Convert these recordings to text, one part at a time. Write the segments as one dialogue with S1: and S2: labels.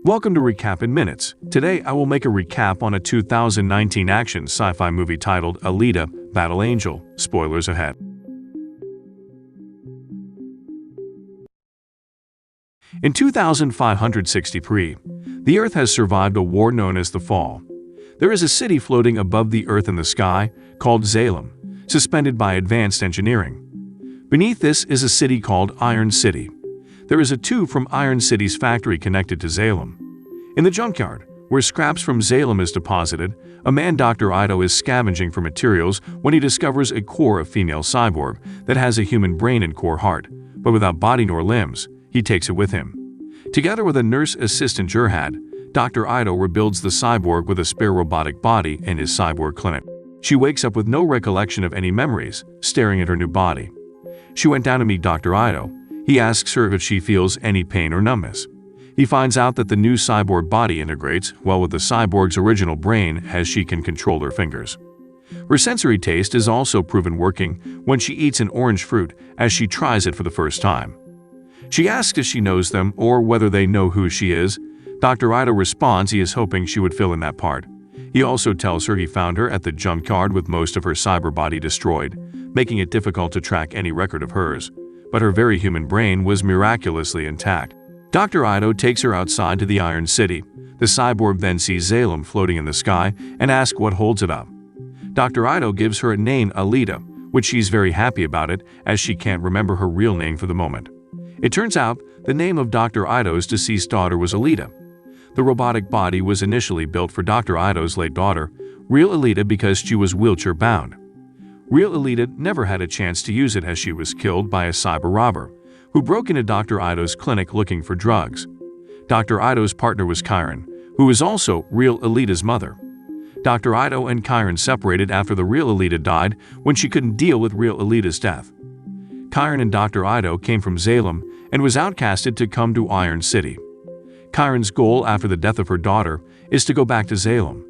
S1: Welcome to Recap in Minutes. Today I will make a recap on a 2019 action sci-fi movie titled Alita: Battle Angel. Spoilers ahead. In 2563, the Earth has survived a war known as the Fall. There is a city floating above the Earth in the sky called Zalem, suspended by advanced engineering. Beneath this is a city called Iron City. There is a tube from Iron City's factory connected to Zalem. In the junkyard, where scraps from Zalem is deposited, a man, Dr. Ito, is scavenging for materials when he discovers a core of female cyborg that has a human brain and core heart, but without body nor limbs. He takes it with him. Together with a nurse assistant Jurhad, Dr. Ito rebuilds the cyborg with a spare robotic body in his cyborg clinic. She wakes up with no recollection of any memories, staring at her new body. She went down to meet Dr. Ito. He asks her if she feels any pain or numbness. He finds out that the new cyborg body integrates well with the cyborg's original brain as she can control her fingers. Her sensory taste is also proven working when she eats an orange fruit as she tries it for the first time. She asks if she knows them or whether they know who she is. Dr. Ito responds he is hoping she would fill in that part. He also tells her he found her at the junkyard with most of her cyber body destroyed, making it difficult to track any record of hers. But her very human brain was miraculously intact. Dr. Ito takes her outside to the Iron City. The cyborg then sees Zalem floating in the sky and asks what holds it up. Dr. Ito gives her a name, Alita, which she's very happy about it as she can't remember her real name for the moment. It turns out the name of Dr. Ito's deceased daughter was Alita. The robotic body was initially built for Dr. Ito's late daughter, real Alita, because she was wheelchair-bound. Real Alita never had a chance to use it as she was killed by a cyber robber, who broke into Dr. Ito's clinic looking for drugs. Dr. Ito's partner was Chiron, who was also real Alita's mother. Dr. Ito and Chiron separated after the real Alita died when she couldn't deal with real Alita's death. Chiron and Dr. Ito came from Zalem and was outcasted to come to Iron City. Chiron's goal after the death of her daughter is to go back to Zalem.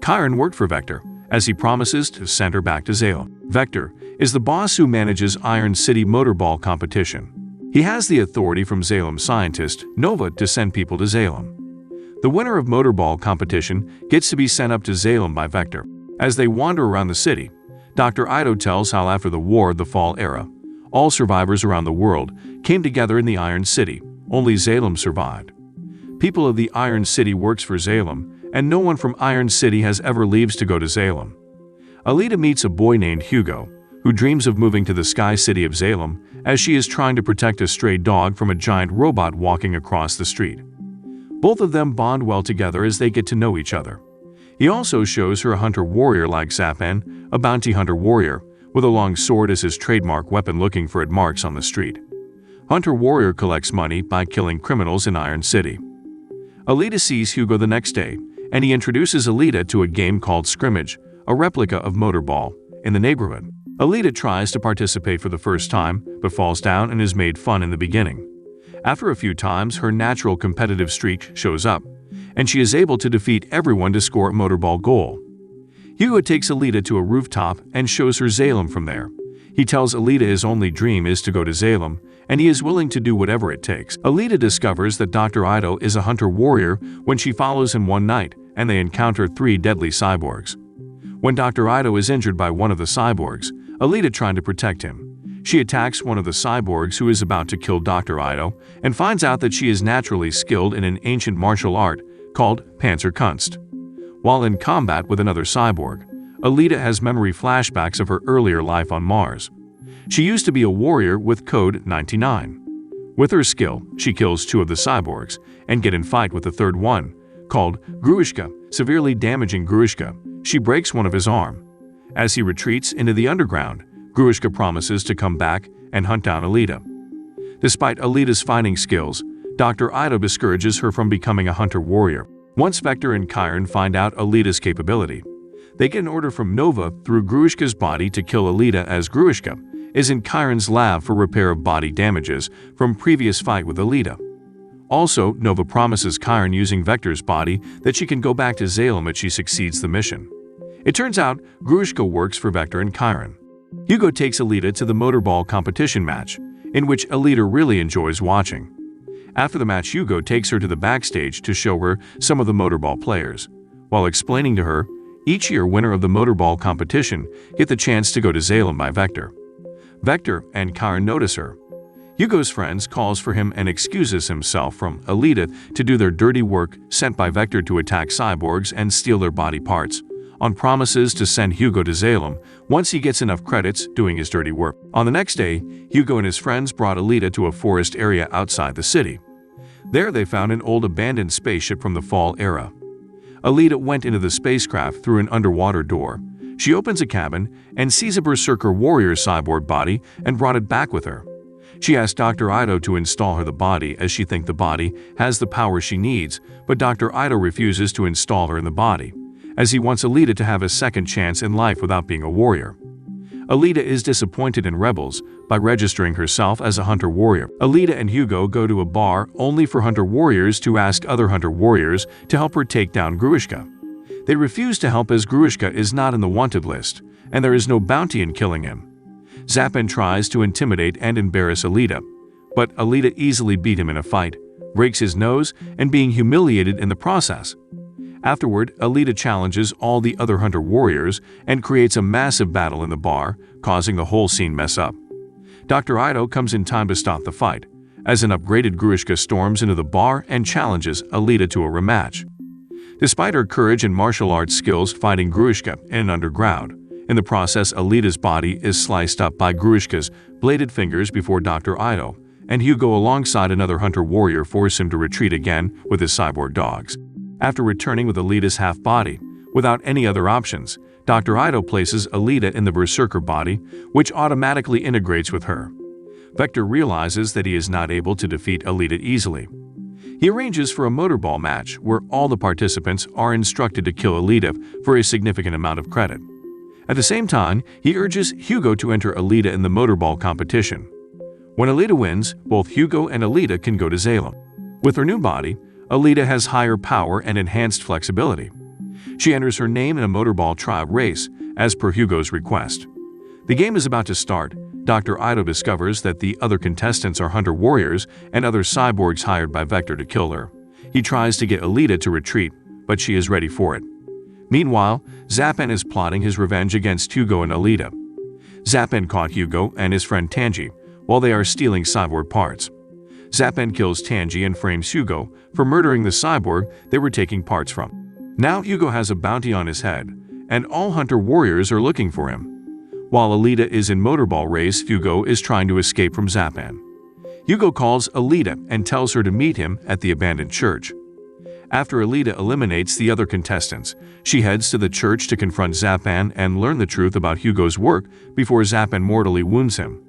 S1: Chiron worked for Vector, as he promises to send her back to Zalem. Vector is the boss who manages Iron City Motorball competition. He has the authority from Zalem scientist Nova to send people to Zalem. The winner of Motorball competition gets to be sent up to Zalem by Vector. As they wander around the city, Dr. Ito tells how after the war, the Fall era, all survivors around the world came together in the Iron City. Only Zalem survived. People of the Iron City works for Zalem, and no one from Iron City has ever leaves to go to Zalem. Alita meets a boy named Hugo, who dreams of moving to the Sky City of Zalem as she is trying to protect a stray dog from a giant robot walking across the street. Both of them bond well together as they get to know each other. He also shows her a hunter-warrior like Zapan, a bounty hunter-warrior, with a long sword as his trademark weapon looking for red marks on the street. Hunter-warrior collects money by killing criminals in Iron City. Alita sees Hugo the next day, and he introduces Alita to a game called Scrimmage, a replica of Motorball, in the neighborhood. Alita tries to participate for the first time, but falls down and is made fun in the beginning. After a few times, her natural competitive streak shows up, and she is able to defeat everyone to score a Motorball goal. Hugo takes Alita to a rooftop and shows her Zalem from there. He tells Alita his only dream is to go to Zalem, and he is willing to do whatever it takes. Alita discovers that Dr. Ito is a hunter-warrior when she follows him one night, and they encounter 3 deadly cyborgs. When Dr. Ito is injured by one of the cyborgs, Alita trying to protect him. She attacks one of the cyborgs who is about to kill Dr. Ito and finds out that she is naturally skilled in an ancient martial art called Panzerkunst. While in combat with another cyborg, Alita has memory flashbacks of her earlier life on Mars. She used to be a warrior with Code 99. With her skill, she kills 2 of the cyborgs and get in fight with the third one, called Gruishka, severely damaging Gruishka. She breaks one of his arm. As he retreats into the underground, Gruishka promises to come back and hunt down Alita. Despite Alita's fighting skills, Dr. Ito discourages her from becoming a hunter-warrior. Once Vector and Chiron find out Alita's capability, they get an order from Nova through Gruishka's body to kill Alita, as Gruishka is in Chiron's lab for repair of body damages from previous fight with Alita. Also, Nova promises Chiron using Vector's body that she can go back to Zalem if she succeeds the mission. It turns out Gruishka works for Vector and Chiron. Hugo takes Alita to the Motorball competition match, in which Alita really enjoys watching. After the match, Hugo takes her to the backstage to show her some of the motorball players, while explaining to her, each year winner of the motorball competition get the chance to go to Salem by Vector. Vector and Karen notice her. Hugo's friends calls for him and excuses himself from Alita to do their dirty work sent by Vector to attack cyborgs and steal their body parts, on promises to send Hugo to Salem once he gets enough credits doing his dirty work. On the next day, Hugo and his friends brought Alita to a forest area outside the city. There they found an old abandoned spaceship from the Fall era. Alita went into the spacecraft through an underwater door. She opens a cabin and sees a Berserker warrior cyborg body and brought it back with her. She asked Dr. Ido to install her the body as she thinks the body has the power she needs, but Dr. Ido refuses to install her in the body, as he wants Alita to have a second chance in life without being a warrior. Alita is disappointed in Rebels by registering herself as a hunter warrior. Alita and Hugo go to a bar only for hunter warriors to ask other hunter warriors to help her take down Gruishka. They refuse to help as Gruishka is not in the wanted list, and there is no bounty in killing him. Zapan tries to intimidate and embarrass Alita, but Alita easily beat him in a fight, breaks his nose, and being humiliated in the process. Afterward, Alita challenges all the other hunter warriors and creates a massive battle in the bar, causing the whole scene mess up. Dr. Ido comes in time to stop the fight, as an upgraded Gruishka storms into the bar and challenges Alita to a rematch. Despite her courage and martial arts skills fighting Gruishka in an underground, in the process Alita's body is sliced up by Gruishka's bladed fingers before Dr. Ido and Hugo alongside another hunter warrior force him to retreat again with his cyborg dogs. After returning with Alita's half-body, without any other options, Dr. Ido places Alita in the Berserker body, which automatically integrates with her. Vector realizes that he is not able to defeat Alita easily. He arranges for a motorball match where all the participants are instructed to kill Alita for a significant amount of credit. At the same time, he urges Hugo to enter Alita in the motorball competition. When Alita wins, both Hugo and Alita can go to Salem. With her new body, Alita has higher power and enhanced flexibility. She enters her name in a motorball trial race, as per Hugo's request. The game is about to start. Dr. Ido discovers that the other contestants are hunter warriors and other cyborgs hired by Vector to kill her. He tries to get Alita to retreat, but she is ready for it. Meanwhile, Zapan is plotting his revenge against Hugo and Alita. Zapan caught Hugo and his friend Tanji while they are stealing cyborg parts. Zapan kills Tanji and frames Hugo for murdering the cyborg they were taking parts from. Now Hugo has a bounty on his head, and all hunter warriors are looking for him. While Alita is in motorball race, Hugo is trying to escape from Zapan. Hugo calls Alita and tells her to meet him at the abandoned church. After Alita eliminates the other contestants, she heads to the church to confront Zapan and learn the truth about Hugo's work before Zapan mortally wounds him.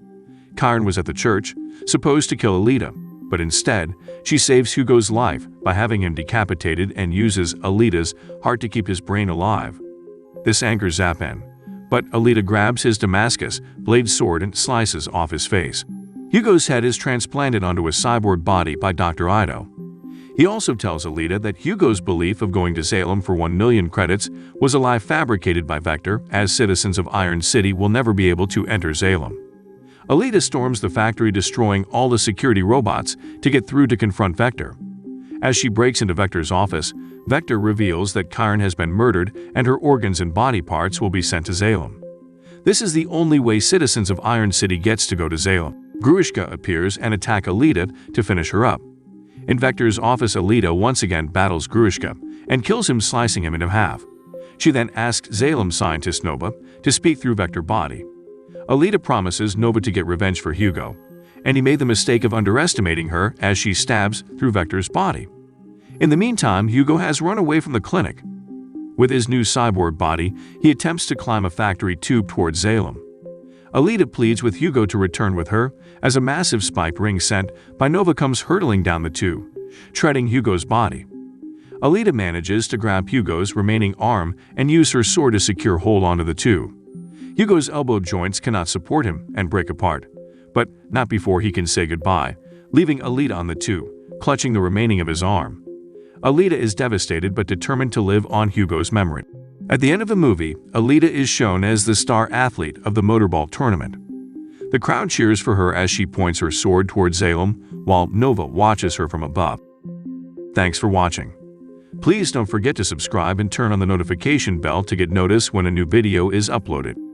S1: Karen was at the church, supposed to kill Alita, but instead, she saves Hugo's life by having him decapitated and uses Alita's heart to keep his brain alive. This angers Zapan, but Alita grabs his Damascus blade sword and slices off his face. Hugo's head is transplanted onto a cyborg body by Dr. Ido. He also tells Alita that Hugo's belief of going to Salem for 1 million credits was a lie fabricated by Vector, as citizens of Iron City will never be able to enter Salem. Alita storms the factory, destroying all the security robots to get through to confront Vector. As she breaks into Vector's office, Vector reveals that Karen has been murdered and her organs and body parts will be sent to Salem. This is the only way citizens of Iron City gets to go to Salem. Gruishka appears and attacks Alita to finish her up. In Vector's office, Alita once again battles Gruishka and kills him, slicing him into half. She then asks Salem scientist Nova to speak through Vector's body. Alita promises Nova to get revenge for Hugo, and he made the mistake of underestimating her as she stabs through Vector's body. In the meantime, Hugo has run away from the clinic. With his new cyborg body, he attempts to climb a factory tube towards Salem. Alita pleads with Hugo to return with her, as a massive spiked ring sent by Nova comes hurtling down the tube, treading Hugo's body. Alita manages to grab Hugo's remaining arm and use her sword to secure hold onto the tube. Hugo's elbow joints cannot support him and break apart, but not before he can say goodbye, leaving Alita on the tube, clutching the remaining of his arm. Alita is devastated but determined to live on Hugo's memory. At the end of the movie, Alita is shown as the star athlete of the motorball tournament. The crowd cheers for her as she points her sword towards Salem, while Nova watches her from above. Thanks for watching. Please don't forget to subscribe and turn on the notification bell to get notice when a new video is uploaded.